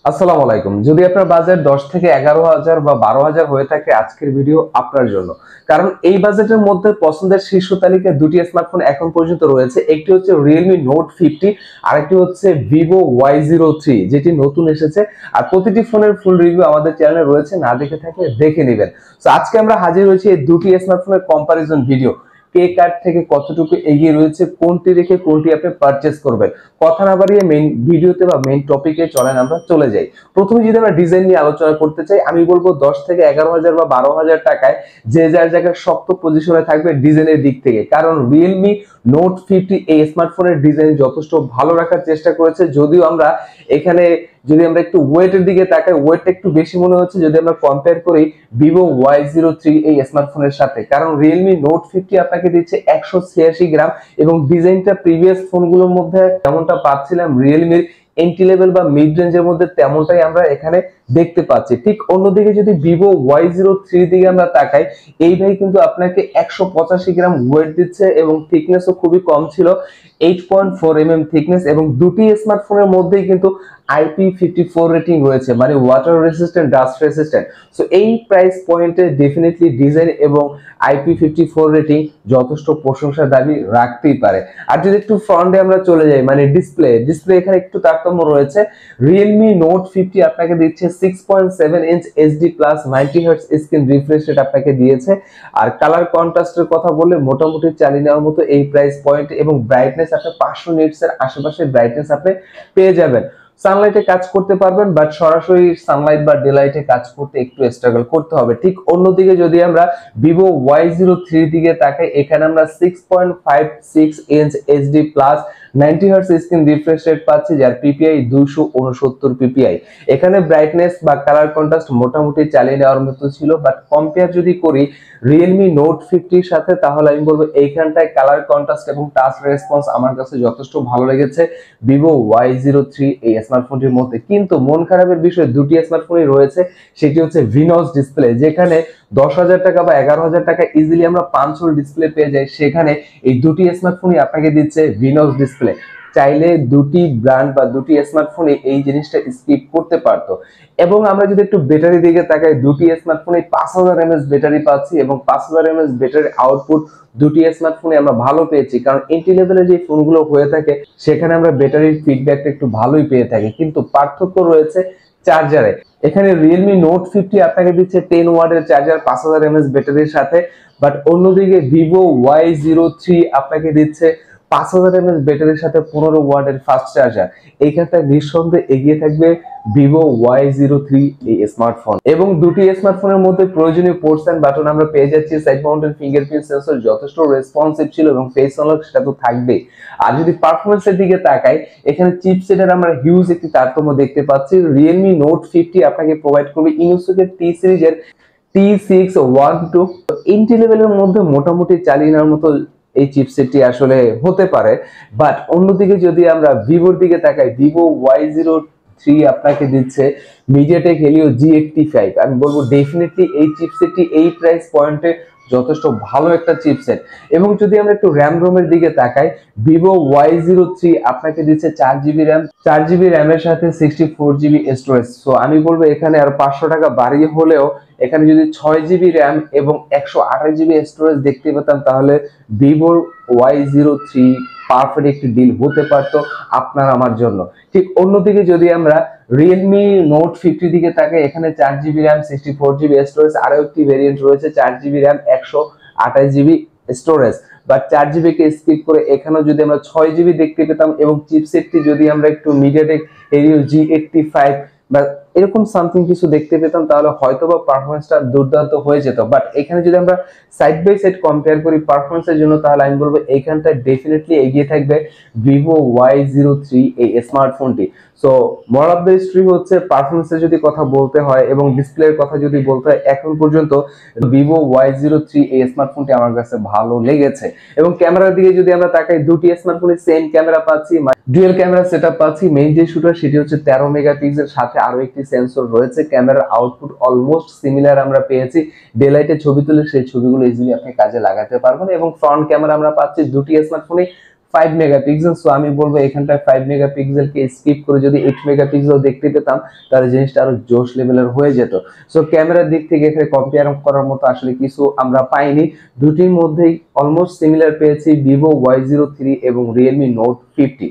আসসালামু আলাইকুম। যদি আপনার বাজেট 10 থেকে 11,000 বা 12,000 হয়ে থাকে, আজকের ভিডিও আপনার জন্য। কারণ এই বাজেটের মধ্যে পছন্দের শীর্ষ তালিকায় দুটি স্মার্টফোন এখন পর্যন্ত রয়েছে। একটি হচ্ছে Realme Note 50, আরেকটি হচ্ছে Vivo Y03, যেটি নতুন এসেছে। আর প্রতিটি ফোনের ফুল রিভিউ আমাদের চ্যানেলে রয়েছে, না দেখে থাকলে দেখে নেবেন। তো আজকে আমরা হাজির হয়েছি এই দুটি স্মার্টফোনের কম্পারিজন ভিডিও। কে কার থেকে কতটুকু এগিয়ে রয়েছে, কোনটি রেখে কোনটি আপনি পারচেজ করবেন। কথা না বাড়িয়ে মেইন ভিডিওতে বা মেইন টপিকে আমরা চলে যাই। প্রথমে যদি আমরা ডিজাইন নিয়ে আলোচনা করতে চাই, আমি বলবো 10 থেকে 11,000 বা 12,000 টাকায় যে যার জায়গায় শক্ত পজিশনে থাকবে ডিজাইনের দিক থেকে। কারণ Realme Note 50 এই স্মার্টফোনের ডিজাইন যথেষ্ট ভালো রাখার চেষ্টা করেছে। যদিও আমরা এখানে যদি আমরা একটু ওয়েটের দিকে তাকাই, ওয়েটটা একটু বেশি মনে হচ্ছে যদি আমরা কম্পেয়ার করি Vivo Y03 এই স্মার্টফোনের সাথে। কারণ Realme Note 50 আপনাকে দিচ্ছে 186 গ্রাম, এবং ডিজাইনটা প্রিভিয়াস ফোনগুলোর মধ্যে যেমনটা পাচ্ছিলাম Realme এন্ট্রি লেভেল বা মিড রেঞ্জের মধ্যে, তেমনটাই আমরা এখানে দেখতে পাচ্ছি। ঠিক অন্যদিকে যদি Vivo Y03 দিকে আমরা তাকাই, এই ভাই কিন্তু আপনাকে 185 গ্রাম ওয়েট দিচ্ছে এবং থিকনেসও খুবই কম ছিল, 8.4 mm থিকনেস, এবং দুটি স্মার্টফোনের মধ্যেই কিন্তু IP54 রেটিং রয়েছে, মানে water resistant, dust resistant. So এই প্রাইস পয়েন্টে ডেফিনেটলি ডিজাইন এবং IP54 রেটিং যথেষ্ট প্রশংসার দাবি রাখতেই পারে। আর যদি একটু ফ্রন্টে আমরা চলে যাই, মানে ডিসপ্লে এখানে একটু তারতম্য রয়েছে। Realme Note 50 আপনাকে দিচ্ছে 6.7 inch HD plus 90 hertz screen refresh rate আপনাকে দিয়েছে। আর কালার কন্ট্রাস্টের কথা বললে মোটামুটি চালিয়ে নেওয়ার মতো এই প্রাইস পয়েন্ট, এবং ব্রাইটনেস আপনি 500 নিটস এর আশেপাশে ব্রাইটনেস আপনি পেয়ে যাবেন। সানলাইটে কাজ করতে পারবেন, বাট সরাসরি সানলাইট বা ডেলাইটে কাজ করতে একটু স্ট্রাগল করতে হবে। ঠিক অন্যদিকে যদি আমরা Vivo Y03 দিকে তাকাই, এখানে আমরা 6.56 inch HD plus 90 hertz screen refresh rate পাচ্ছি, যার পিপিআই 269 পিপিআই। এখানে ব্রাইটনেস বা কালার কন্ট্রাস্ট মোটামুটি চালিয়ে নেওয়ার মতো ছিল, বাট কম্পেয়ার যদি করি Realme Note 50 এর সাথে, তাহলে আমি বলবো এইখানটায় কালার কন্ট্রাস্ট এবং টাচ রেসপন্স আমার কাছে যথেষ্ট ভালো লেগেছে Vivo Y03 এই স্মার্টফোনটির মধ্যে। কিন্তু মন খারাপের বিষয় দুটি স্মার্টফোনই রয়েছে, সেটি হচ্ছে ভিনস ডিসপ্লে। যেখানে 10,000 টাকা বা 11,000 টাকা ইজিলি আমরা 5 হোল ডিসপ্লে পেয়ে যাই, সেখানে এই দুটি স্মার্টফোনই আপনাকে দিচ্ছে ভিনস ডিসপ্লে। চাইলে দুটি ব্র্যান্ড বা দুটি স্মার্টফোনে এই জিনিসটা স্কিপ করতে পারতো। এবং আমরা যদি একটু ব্যাটারি দিকে তাকাই, দুটি স্মার্টফোনে 5000 mAh ব্যাটারি পাচ্ছি, এবং 5000 mAh ব্যাটারি আউটপুট দুটি স্মার্টফোনে আমরা ভালো পেয়েছি। কারণ এন্ট্রি লেভেলে যে ফোনগুলো হয়ে থাকে সেখানে আমরা ব্যাটারির ফিডব্যাকটা একটু ভালোই পেয়ে থাকি, কিন্তু পার্থক্য রয়েছে চার্জারে। এখানে Realme Note 50 আপনাকে দিচ্ছে 10 ওয়াটের চার্জার 5000 mAh ব্যাটারির সাথে, বাট অন্যদিকে Vivo Y03 আপনাকে দিচ্ছে 5000 mAh ব্যাটারির সাথে 15 ওয়াটের ফাস্ট চার্জার। এইখানটা নিঃসন্দেহে এগিয়ে থাকবে Vivo Y03 এই স্মার্টফোন। এবং দুটি স্মার্টফোনের মধ্যে প্রয়োজনীয় পোর্টস এন্ড বাটন আমরা পেয়ে যাচ্ছি। সাইড মাউন্টেড ফিঙ্গারপ্রিন্ট সেন্সর যথেষ্ট রেসপন্সিভ ছিল, এবং ফেস আনলক সেটা তো থাকবেই। আর যদি পারফরম্যান্সের দিকে তাকাই, এখানে চিপসেটের আমরা হিউজ একটি তারতম্য দেখতে পাচ্ছি। Realme Note 50 আপনাকে প্রোভাইড করবে ইনোসকের T সিরিজের T612। এন্ট্রি লেভেলের মধ্যে মোটামুটি চালিয়ে নেওয়ার মতো এই চিপসেটটি আসলে হতে পারে। বাট অন্যদিকে যদি আমরা ভিভোর দিকে তাকাই, Vivo Y03 আপনাকে দিচ্ছে MediaTek Helio G85। আমি বলবো ডেফিনেটলি এই চিপসেটটি এই প্রাইস পয়েন্টে যথেষ্ট ভালো একটা চিপসেট। এবং যদি আমরা একটু র্যাম রোমের দিকে তাকাই, Vivo Y03 আপনাকে দিচ্ছে 4GB র্যাম, 4GB র্যামের সাথে 64GB স্টোরেজ। সো আমি বলবো এখানে আর 500 টাকা বাড়িয়ে হলেও এখানে যদি 6GB র্যাম এবং 128GB স্টোরেজ দেখতে পেতাম, তাহলে Vivo Y03 পারফেক্ট একটি ডিল হতে পারতো আপনার আমার জন্য। ঠিক অন্যদিকে যদি আমরা Realme Note 50 দিকে তাকাই, এখানে 4GB র্যাম 64GB স্টোরেজ, আরো একটি ভেরিয়েন্ট রয়েছে 4GB RAM 128GB storage. But 4GB K skip করে এখানেও যদি আমরা 6GB দেখতে পেতাম, এবং চিপসেটটি যদি আমরা একটু MediaTek Helio G85 বা এরকম সামথিং কিছু দেখতে পেতাম, তাহলে হয়তোবা পারফরম্যান্সটা দুর্দান্ত হয়ে যেত। বাট এখানে যদি আমরা সাইড বাই সাইড কম্পেয়ার করি পারফরম্যান্সের জন্য, তাহলে আমি বলবো এইখানটা ডেফিনেটলি এগিয়ে থাকবে Vivo Y03 এই স্মার্টফোনটি। So moral of the story হচ্ছে, পারফরম্যান্সের যদি কথা বলতে হয় এবং ডিসপ্লের কথা যদি বলতে হয়, এখন পর্যন্ত Vivo Y03 এই স্মার্টফোনটি আমার কাছে ভালো লেগেছে। এবং ক্যামেরার দিকে যদি আমরা তাকাই, দুটি স্মার্টফোনে সেম ক্যামেরা পাচ্ছি, ডুয়াল ক্যামেরা সেটআপ পাচ্ছি। মেইন যে শুটার সেটি হচ্ছে 13 মেগাপিক্সেল, সাথে আরো একটি সেন্সর রয়েছে। ক্যামেরার আউটপুট অলমোস্ট সিমিলার আমরা পেয়েছি। ডেলাইটে ছবি তুলে সেই ছবিগুলো ইজিলি আপনি কাজে লাগাতে পারবেন। এবং ফ্রন্ট ক্যামেরা আমরা পাচ্ছি দুটি স্মার্টফোনে 5 মেগাপিক্সেল। সো আমি বলবো এখানটায় 5 মেগাপিক্সেলকে স্কিপ করে যদি 8 মেগাপিক্সেল দেখতে পেতাম তাহলে জিনিসটা আরো জোশ লেভেলের হয়ে যেত। সো ক্যামেরার দিক থেকে এখানে কম্পেয়ার করার মতো আসলে কিছু আমরা পাইনি, দুটির মধ্যেই অলমোস্ট সিমিলার পেয়েছি ভিভো Y03 এবং রিয়েলমি নোট 50।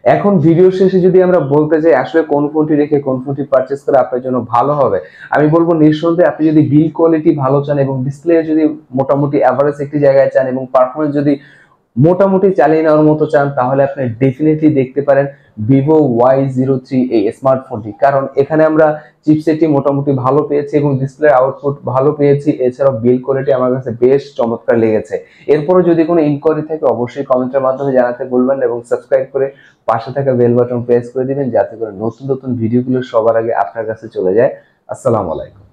এখন ভিডিও শেষে যদি আমরা বলতে যাই আসলে কোন ফোনটি রেখে কোন ফোনটি পারচেজ করে আপনার জন্য ভালো হবে, আমি বলবো নিঃসন্দেহে আপনি যদি বিল্ড কোয়ালিটি ভালো চান এবং ডিসপ্লে যদি মোটামুটি এভারেজ একটি জায়গায় চান এবং পারফরমেন্স যদি মোটামুটি চালিয়ে নেওয়ার মতো চান তাহলে আপনি ডেফিনেটলি দেখতে পারেন ভিভো Y03 এই স্মার্টফোনটি। কারণ এখানে আমরা চিপসেটটি মোটামুটি ভালো পেয়েছি এবং ডিসপ্লে আউটপুট ভালো পেয়েছি, এছাড়াও বিল্ড কোয়ালিটি আমার কাছে বেশ চমৎকার লেগেছে। এরপরও যদি কোনো ইনকোয়ারি থাকে অবশ্যই কমেন্টের মাধ্যমে জানাতে বলবেন এবং সাবস্ক্রাইব করে পাশে থাকা বেল বাটন প্রেস করে দিবেন যাতে করে নতুন নতুন ভিডিওগুলো সবার আগে আপনার কাছে চলে যায়। আসসালামু আলাইকুম।